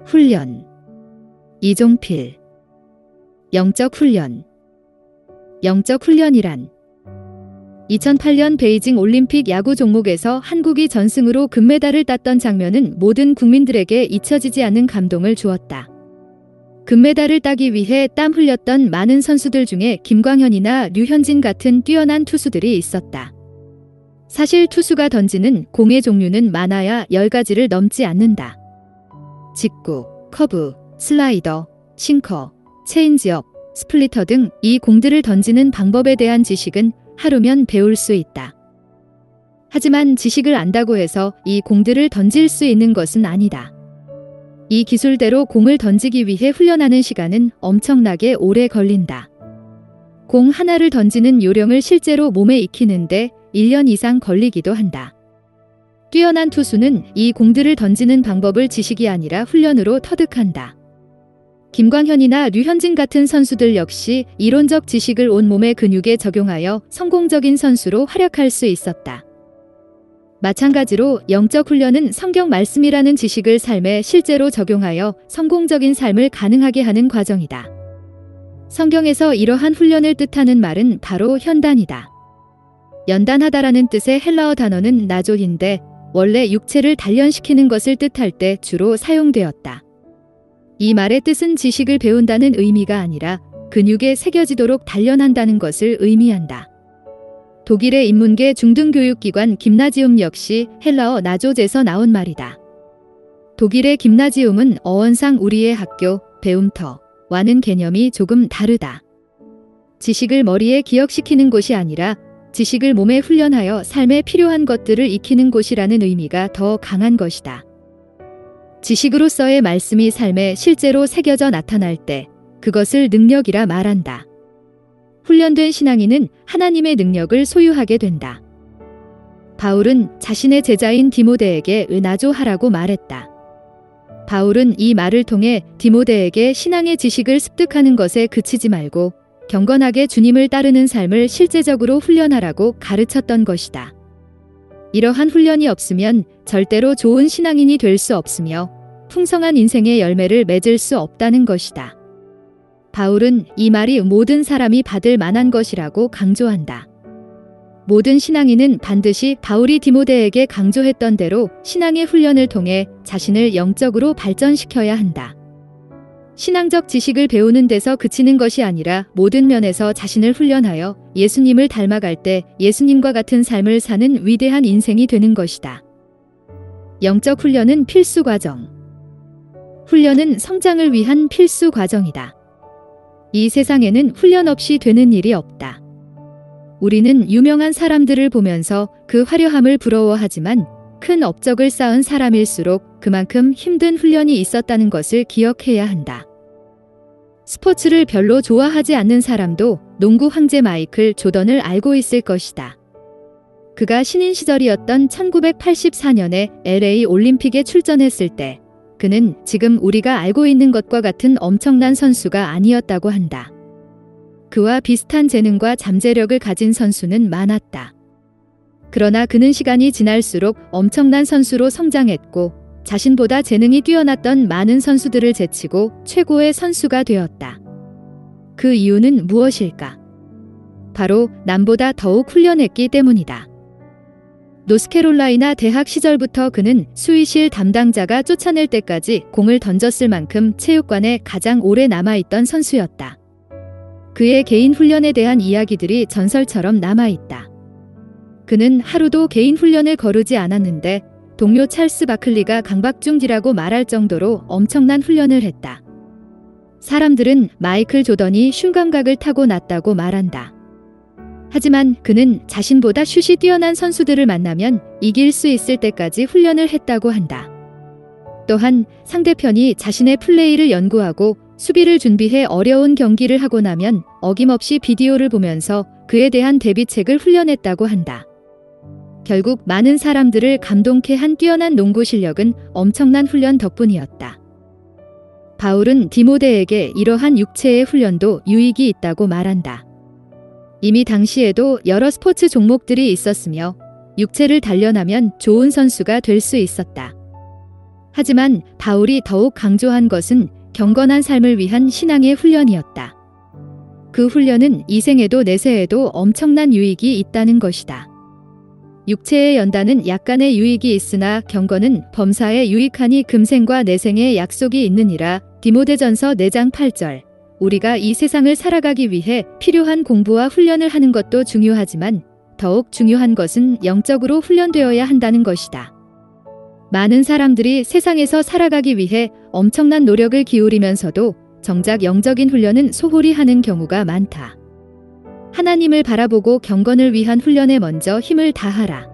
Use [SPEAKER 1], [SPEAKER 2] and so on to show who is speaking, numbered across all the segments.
[SPEAKER 1] 훈련. 이종필. 영적 훈련. 영적 훈련이란 2008년 베이징 올림픽 야구 종목에서 한국이 전승으로 금메달을 땄던 장면은 모든 국민들에게 잊혀지지 않는 감동을 주었다. 금메달을 따기 위해 땀 흘렸던 많은 선수들 중에 김광현이나 류현진 같은 뛰어난 투수들이 있었다. 사실 투수가 던지는 공의 종류는 많아야 10가지를 넘지 않는다. 직구, 커브, 슬라이더, 싱커, 체인지업, 스플리터 등 이 공들을 던지는 방법에 대한 지식은 하루면 배울 수 있다. 하지만 지식을 안다고 해서 이 공들을 던질 수 있는 것은 아니다. 이 기술대로 공을 던지기 위해 훈련하는 시간은 엄청나게 오래 걸린다. 공 하나를 던지는 요령을 실제로 몸에 익히는데 1년 이상 걸리기도 한다. 뛰어난 투수는 이 공들을 던지는 방법을 지식이 아니라 훈련으로 터득한다. 김광현이나 류현진 같은 선수들 역시 이론적 지식을 온몸의 근육에 적용하여 성공적인 선수로 활약할 수 있었다. 마찬가지로 영적 훈련은 성경 말씀이라는 지식을 삶에 실제로 적용하여 성공적인 삶을 가능하게 하는 과정이다. 성경에서 이러한 훈련을 뜻하는 말은 바로 현단이다. 연단하다라는 뜻의 헬라어 단어는 나조인데 원래 육체를 단련시키는 것을 뜻할 때 주로 사용되었다. 이 말의 뜻은 지식을 배운다는 의미가 아니라 근육에 새겨지도록 단련한다는 것을 의미한다. 독일의 인문계 중등교육기관 김나지움 역시 헬라어 나조제에서 나온 말이다. 독일의 김나지움은 어원상 우리의 학교, 배움터와는 개념이 조금 다르다. 지식을 머리에 기억시키는 곳이 아니라 지식을 몸에 훈련하여 삶에 필요한 것들을 익히는 곳이라는 의미가 더 강한 것이다. 지식으로서의 말씀이 삶에 실제로 새겨져 나타날 때 그것을 능력이라 말한다. 훈련된 신앙인은 하나님의 능력을 소유하게 된다. 바울은 자신의 제자인 디모데에게 은하조하라고 말했다. 바울은 이 말을 통해 디모데에게 신앙의 지식을 습득하는 것에 그치지 말고 경건하게 주님을 따르는 삶을 실제적으로 훈련하라고 가르쳤던 것이다. 이러한 훈련이 없으면 절대로 좋은 신앙인이 될 수 없으며 풍성한 인생의 열매를 맺을 수 없다는 것이다. 바울은 이 말이 모든 사람이 받을 만한 것이라고 강조한다. 모든 신앙인은 반드시 바울이 디모데에게 강조했던 대로 신앙의 훈련을 통해 자신을 영적으로 발전시켜야 한다. 신앙적 지식을 배우는 데서 그치는 것이 아니라 모든 면에서 자신을 훈련하여 예수님을 닮아갈 때 예수님과 같은 삶을 사는 위대한 인생이 되는 것이다. 영적 훈련은 필수 과정. 훈련은 성장을 위한 필수 과정이다. 이 세상에는 훈련 없이 되는 일이 없다. 우리는 유명한 사람들을 보면서 그 화려함을 부러워하지만 큰 업적을 쌓은 사람일수록 그만큼 힘든 훈련이 있었다는 것을 기억해야 한다. 스포츠를 별로 좋아하지 않는 사람도 농구 황제 마이클 조던을 알고 있을 것이다. 그가 신인 시절이었던 1984년에 LA 올림픽에 출전했을 때 그는 지금 우리가 알고 있는 것과 같은 엄청난 선수가 아니었다고 한다. 그와 비슷한 재능과 잠재력을 가진 선수는 많았다. 그러나 그는 시간이 지날수록 엄청난 선수로 성장했고 자신보다 재능이 뛰어났던 많은 선수들을 제치고 최고의 선수가 되었다. 그 이유는 무엇일까? 바로 남보다 더욱 훈련했기 때문이다. 노스캐롤라이나 대학 시절부터 그는 수의실 담당자가 쫓아낼 때까지 공을 던졌을 만큼 체육관에 가장 오래 남아있던 선수였다. 그의 개인 훈련에 대한 이야기들이 전설처럼 남아있다. 그는 하루도 개인 훈련을 거르지 않았는데 동료 찰스 바클리가 강박중지라고 말할 정도로 엄청난 훈련을 했다. 사람들은 마이클 조던이 슛 감각을 타고났다고 말한다. 하지만 그는 자신보다 슛이 뛰어난 선수들을 만나면 이길 수 있을 때까지 훈련을 했다고 한다. 또한 상대편이 자신의 플레이를 연구하고 수비를 준비해 어려운 경기를 하고 나면 어김없이 비디오를 보면서 그에 대한 대비책을 훈련했다고 한다. 결국 많은 사람들을 감동케 한 뛰어난 농구 실력은 엄청난 훈련 덕분이었다. 바울은 디모데에게 이러한 육체의 훈련도 유익이 있다고 말한다. 이미 당시에도 여러 스포츠 종목들이 있었으며 육체를 단련하면 좋은 선수가 될 수 있었다. 하지만 바울이 더욱 강조한 것은 경건한 삶을 위한 신앙의 훈련이었다. 그 훈련은 이생에도 내세에도 엄청난 유익이 있다는 것이다. 육체의 연단은 약간의 유익이 있으나 경건은 범사에 유익하니 금생과 내생의 약속이 있느니라. 디모데전서 4장 8절. 우리가 이 세상을 살아가기 위해 필요한 공부와 훈련을 하는 것도 중요하지만 더욱 중요한 것은 영적으로 훈련되어야 한다는 것이다. 많은 사람들이 세상에서 살아가기 위해 엄청난 노력을 기울이면서도 정작 영적인 훈련은 소홀히 하는 경우가 많다. 하나님을 바라보고 경건을 위한 훈련에 먼저 힘을 다하라.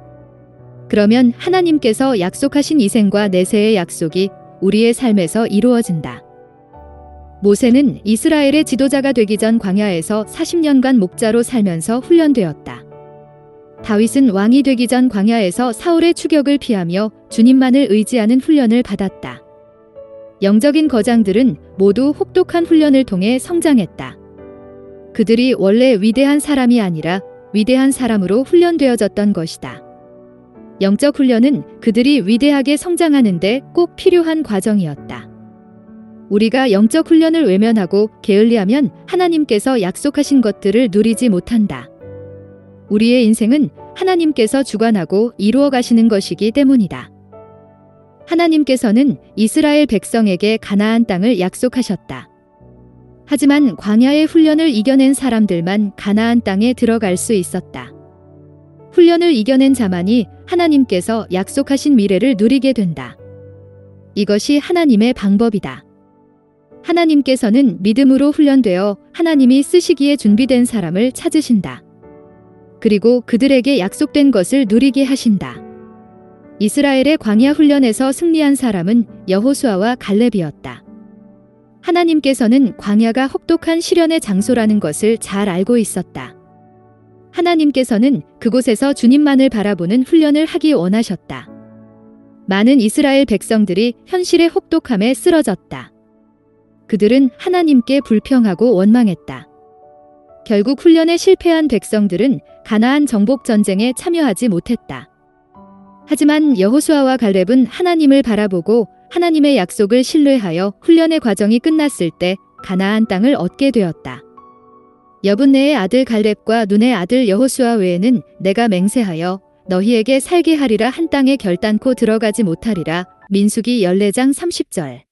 [SPEAKER 1] 그러면 하나님께서 약속하신 이생과 내세의 약속이 우리의 삶에서 이루어진다. 모세는 이스라엘의 지도자가 되기 전 광야에서 40년간 목자로 살면서 훈련되었다. 다윗은 왕이 되기 전 광야에서 사울의 추격을 피하며 주님만을 의지하는 훈련을 받았다. 영적인 거장들은 모두 혹독한 훈련을 통해 성장했다. 그들이 원래 위대한 사람이 아니라 위대한 사람으로 훈련되어졌던 것이다. 영적 훈련은 그들이 위대하게 성장하는데 꼭 필요한 과정이었다. 우리가 영적 훈련을 외면하고 게을리하면 하나님께서 약속하신 것들을 누리지 못한다. 우리의 인생은 하나님께서 주관하고 이루어 가시는 것이기 때문이다. 하나님께서는 이스라엘 백성에게 가나안 땅을 약속하셨다. 하지만 광야의 훈련을 이겨낸 사람들만 가나안 땅에 들어갈 수 있었다. 훈련을 이겨낸 자만이 하나님께서 약속하신 미래를 누리게 된다. 이것이 하나님의 방법이다. 하나님께서는 믿음으로 훈련되어 하나님이 쓰시기에 준비된 사람을 찾으신다. 그리고 그들에게 약속된 것을 누리게 하신다. 이스라엘의 광야 훈련에서 승리한 사람은 여호수아와 갈렙이었다. 하나님께서는 광야가 혹독한 시련의 장소라는 것을 잘 알고 있었다. 하나님께서는 그곳에서 주님만을 바라보는 훈련을 하기 원하셨다. 많은 이스라엘 백성들이 현실의 혹독함에 쓰러졌다. 그들은 하나님께 불평하고 원망했다. 결국 훈련에 실패한 백성들은 가나안 정복 전쟁에 참여하지 못했다. 하지만 여호수아와 갈렙은 하나님을 바라보고 하나님의 약속을 신뢰하여 훈련의 과정이 끝났을 때 가나안 땅을 얻게 되었다. 여분네의 아들 갈렙과 눈의 아들 여호수아 외에는 내가 맹세하여 너희에게 살게 하리라 한 땅에 결단코 들어가지 못하리라. 민수기 14장 30절.